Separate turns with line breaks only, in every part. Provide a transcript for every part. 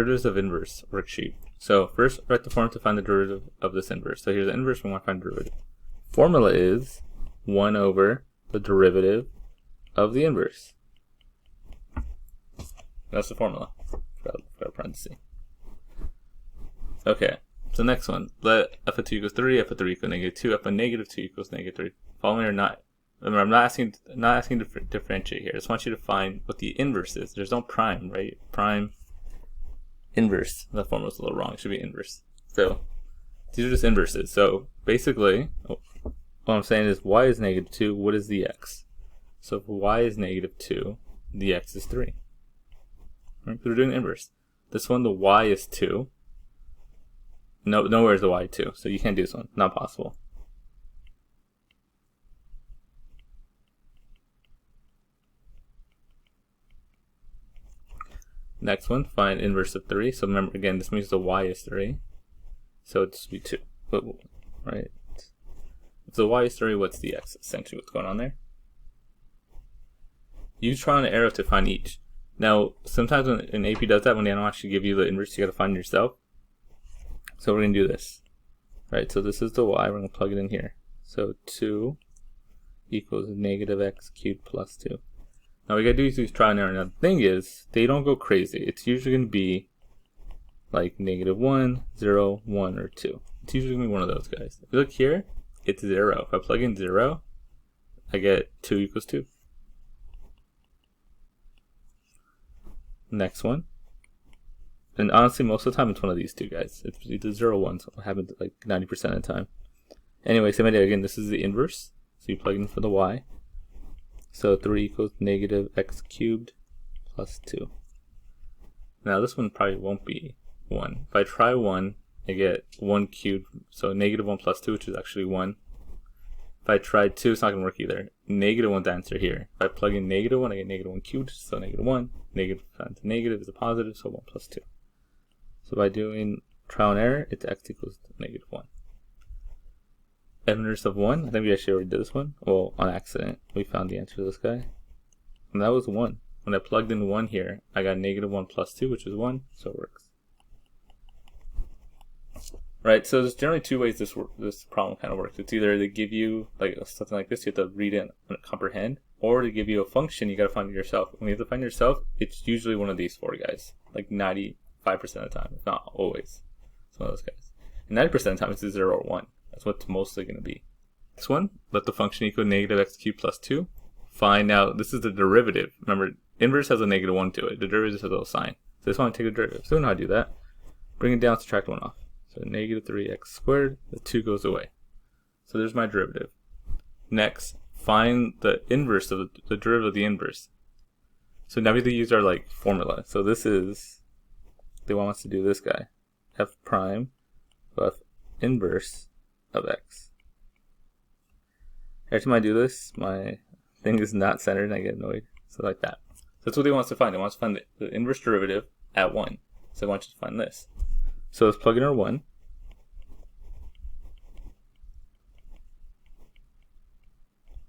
derivatives of inverse worksheet. So first, write the formula to find the derivative of this inverse. So here's the inverse, we want to find the derivative. Formula is 1 over the derivative of the inverse. That's the formula. Forgot a parenthesis. Okay, so next one. Let f of 2 equals 3, f of 3 equals negative 2, f of negative 2 equals negative 3. Following or not? Remember, I'm not asking to differentiate here. I just want you to find what the inverse is. There's no prime, right? Prime, inverse. That formula's a little wrong. It should be inverse. So these are just inverses. So basically, what I'm saying is y is negative 2. What is the x? So if y is negative 2, the x is 3. Right? So we're doing the inverse. This one, the y is 2. Nowhere is the y 2. So you can't do this one. Not possible. Next one, find inverse of 3. So remember, again, this means the y is 3. So it should be 2. Right? If the y is 3, what's the x? Essentially what's going on there. Use trial and error to find each. Now, sometimes when an AP does that, when they don't actually give you the inverse, you got to find it yourself. So we're going to do this. Right, so this is the y. We're going to plug it in here. So 2 equals negative x cubed plus 2. Now we gotta do is trial and error. Now the thing is, they don't go crazy. It's usually gonna be like negative 1, 0, 1, or 2. It's usually gonna be one of those guys. If you look here, it's 0. If I plug in 0, I get 2 equals 2. Next one. And honestly, most of the time it's one of these two guys. It's either 0, 1, so it happens like 90% of the time. Anyway, same idea. Again, this is the inverse. So you plug in for the y. So 3 equals negative x cubed plus 2. Now this one probably won't be 1. If I try 1, I get 1 cubed, so negative 1 plus 2, which is actually 1. If I try 2, it's not going to work either. Negative 1's the answer here. If I plug in negative 1, I get negative 1 cubed, so negative 1. Negative times negative is a positive, so 1 plus 2. So by doing trial and error, it's x equals negative 1. Inverse of 1, I think we actually already did this one. Well, on accident, we found the answer to this guy. And that was 1. When I plugged in 1 here, I got negative 1 plus 2, which is 1, so it works. Right, so there's generally two ways this problem kind of works. It's either they give you like something like this, you have to read it and comprehend, or to give you a function, you got to find it yourself. When you have to find it yourself, it's usually one of these four guys, like 95% of the time, if not always. It's one of those guys. And 90% of the time, it's a 0 or 1. That's what it's mostly going to be. This one, let the function equal negative x cubed plus 2. Find out, this is the derivative. Remember, inverse has a negative 1 to it. The derivative has a little sign. So this one, take the derivative. So we know how to do that. Bring it down, subtract 1 off. So negative 3x squared, the 2 goes away. So there's my derivative. Next, find the inverse of the derivative of the inverse. So now we have to use our like formula. So this is, they want us to do this guy. F prime of f inverse of x. Every time I do this, my thing is not centered and I get annoyed. So like that. So that's what they want us to find. They want us to find the inverse derivative at 1. So I want you to find this. So let's plug in our 1.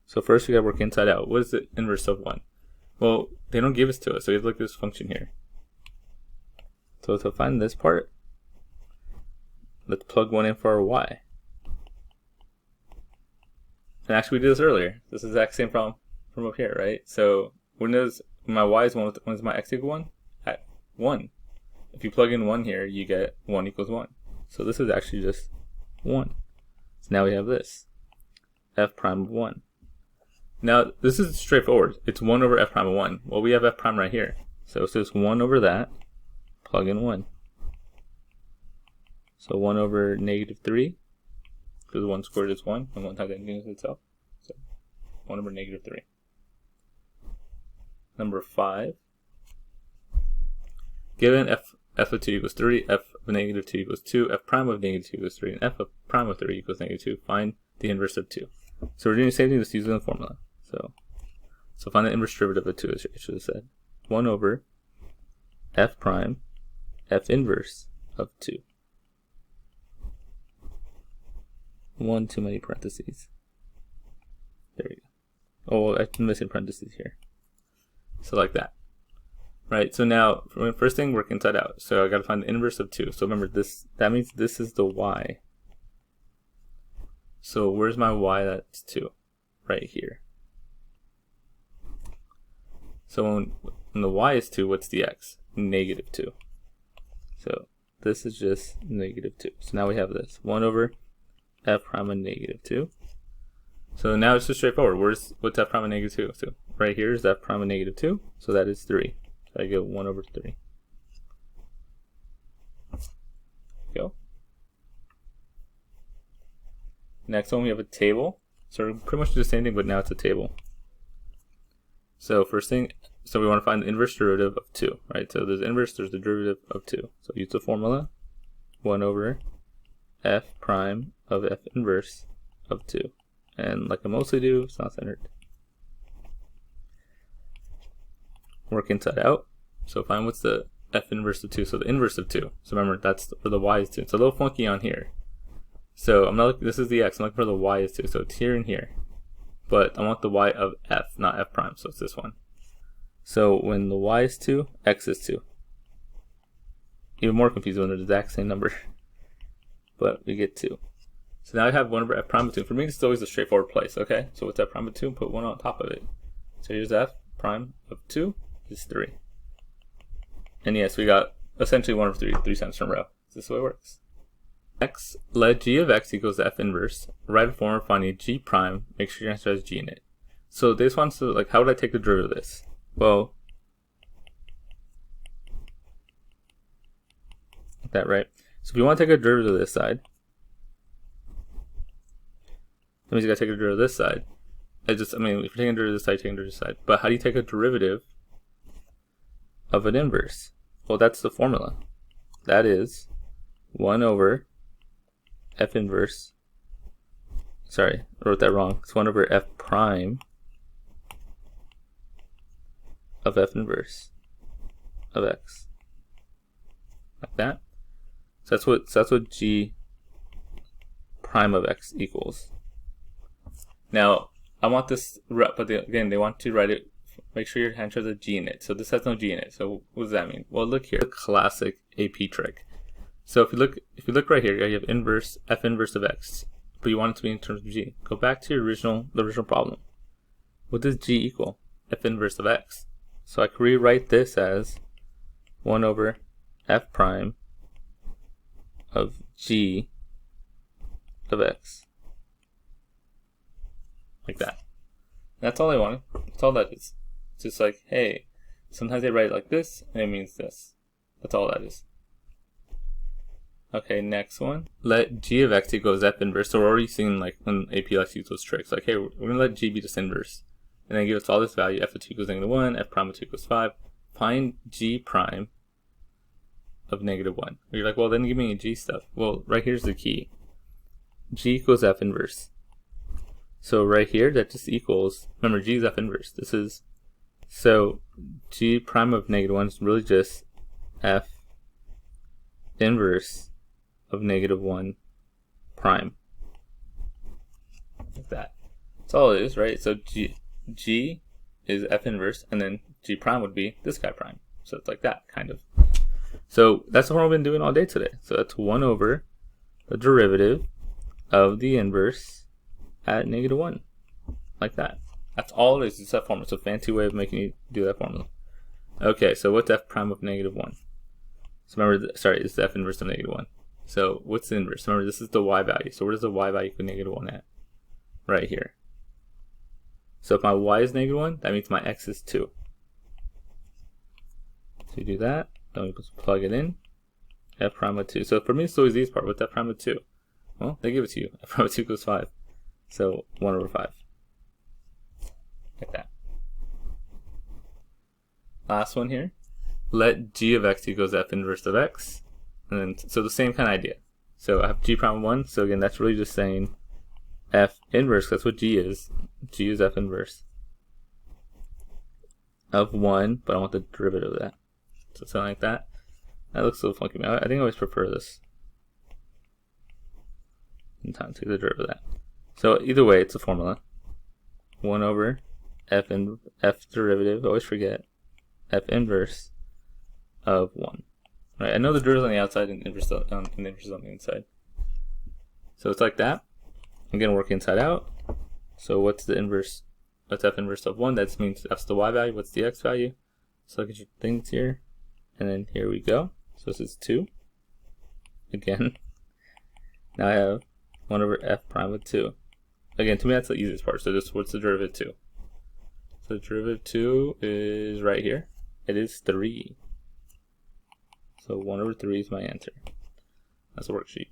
So first we gotta work inside out. What is the inverse of 1? Well, they don't give it to us, so we have to look at this function here. So to find this part, let's plug 1 in for our y. And actually we did this earlier. This is the exact same problem from up here, right? So when my y is 1, when is my x equal 1? At 1. If you plug in 1 here, you get 1 equals 1. So this is actually just 1. So now we have this. F prime of 1. Now this is straightforward. It's 1 over f prime of 1. Well, we have f prime right here. So it's just 1 over that. Plug in 1. So 1 over negative 3. Because 1 squared is 1. And 1 times anything is itself. So 1 over negative 3. Number 5. Given f of 2 equals 3, f of negative 2 equals 2, f prime of negative 2 equals 3, and f of prime of 3 equals negative 2, find the inverse of 2. So we're doing the same thing, just using the formula. So find the inverse derivative of 2, as I should have said. 1 over f prime, f inverse of 2. 1 too many parentheses. There we go. Oh, I'm missing parentheses here. So like that. right? So now, first thing, work inside out. So I got to find the inverse of 2. So remember, that means this is the y. So where's my y? That's 2, right here. So when the y is 2, what's the x? Negative 2. So this is just negative 2. So now we have this 1 over f prime of negative 2. So now it's just straightforward. What's f prime of negative 2? So right here is f prime of negative 2. So that is 3. So I get 1 over 3. Go. Next one we have a table. So pretty much the same thing, but now it's a table. So first thing, so we want to find the inverse derivative of 2, right? So there's inverse, there's the derivative of 2. So use the formula, 1 over f prime of f inverse of 2. And like I mostly do, it's not centered. Work inside out. So find what's the f inverse of 2. So the inverse of 2. So remember, that's where the y is 2. It's a little funky on here. So I'm not looking, this is the x. I'm looking for the y is 2. So it's here and here. But I want the y of f, not f prime. So it's this one. So when the y is 2, x is 2. Even more confusing when they're the exact same number. But we get 2. So now I have 1 over f prime of 2. For me, this is always a straightforward place, okay? So what's f prime of 2? Put 1 on top of it. So here's f prime of 2 is 3. And yes, we got essentially 1 over 3 times in a row. Is this the way it works? X, let g of x equals f inverse. Write a formula finding g prime. Make sure your answer has g in it. So this wants to, like, how would I take the derivative of this? Well, like that, right? So if you want to take a derivative of this side, that means you gotta take a derivative of this side. If you're taking a derivative of this side, you're taking a derivative of this side. But how do you take a derivative of an inverse? Well, that's the formula. That is 1 over f inverse. Sorry, I wrote that wrong. It's 1 over f prime of f inverse of x. Like that. So that's what g prime of x equals. Now, I want this, but again, they want to write it, make sure your answer has a g in it. So this has no g in it. So what does that mean? Well, look here, classic AP trick. So if you look right here, you have inverse, f inverse of x, but you want it to be in terms of g. Go back to the original problem. What does g equal? F inverse of x. So I can rewrite this as 1 over f prime of g of x. Like that. That's all I wanted. That's all that is. It's just like, hey, sometimes they write it like this, and it means this. That's all that is. Okay, next one. Let g of x equals f inverse. So we're already seeing, like, when AP likes to use those tricks. Like, hey, we're going to let g be this inverse. And then give us all this value. F of 2 equals -1, f prime of 2 equals 5. Find g prime of -1. You're like, well, then give me a g stuff. Well, right here's the key. G equals f inverse. So right here, that just equals, remember, g is f inverse. This is, so g prime of -1 is really just f inverse of -1 prime. Like that. That's all it is, right? So g is f inverse, and then g prime would be this guy prime. So it's like that, kind of. So that's what I've been doing all day today. So that's 1 over the derivative of the inverse at -1. Like that. That's all it is. It's that formula. It's a fancy way of making you do that formula. Okay, so what's f prime of -1? So remember, sorry, it's the f inverse of -1. So what's the inverse? Remember, this is the y value. So where does the y value equal -1 at? Right here. So if my y is -1, that means my x is 2. So you do that, then we just plug it in. F prime of 2. So for me, it's always the easy part. What's f prime of 2? Well, they give it to you. F prime of 2 equals 5. So 1 over 5. Like that. Last one here. Let g of x equals f inverse of x. And then, so the same kind of idea. So I have g prime of 1. So again, that's really just saying f inverse. That's what g is. G is f inverse of 1, but I want the derivative of that. So something like that. That looks a little funky. I think I always prefer this. In time to the derivative of that. So either way, it's a formula. 1 over f derivative, always forget, f inverse of 1. Right, I know the derivative on the outside and the inverse on the inside. So it's like that. I'm going to work inside out. So what's the inverse? What's f inverse of 1? That means f's the y value. What's the x value? So look at your things here. And then here we go. So this is 2. Again. Now I have 1 over f prime with 2. Again, to me that's the easiest part. So just what's the derivative 2? So the derivative 2 is right here. It is 3. So 1 over 3 is my answer. That's a worksheet.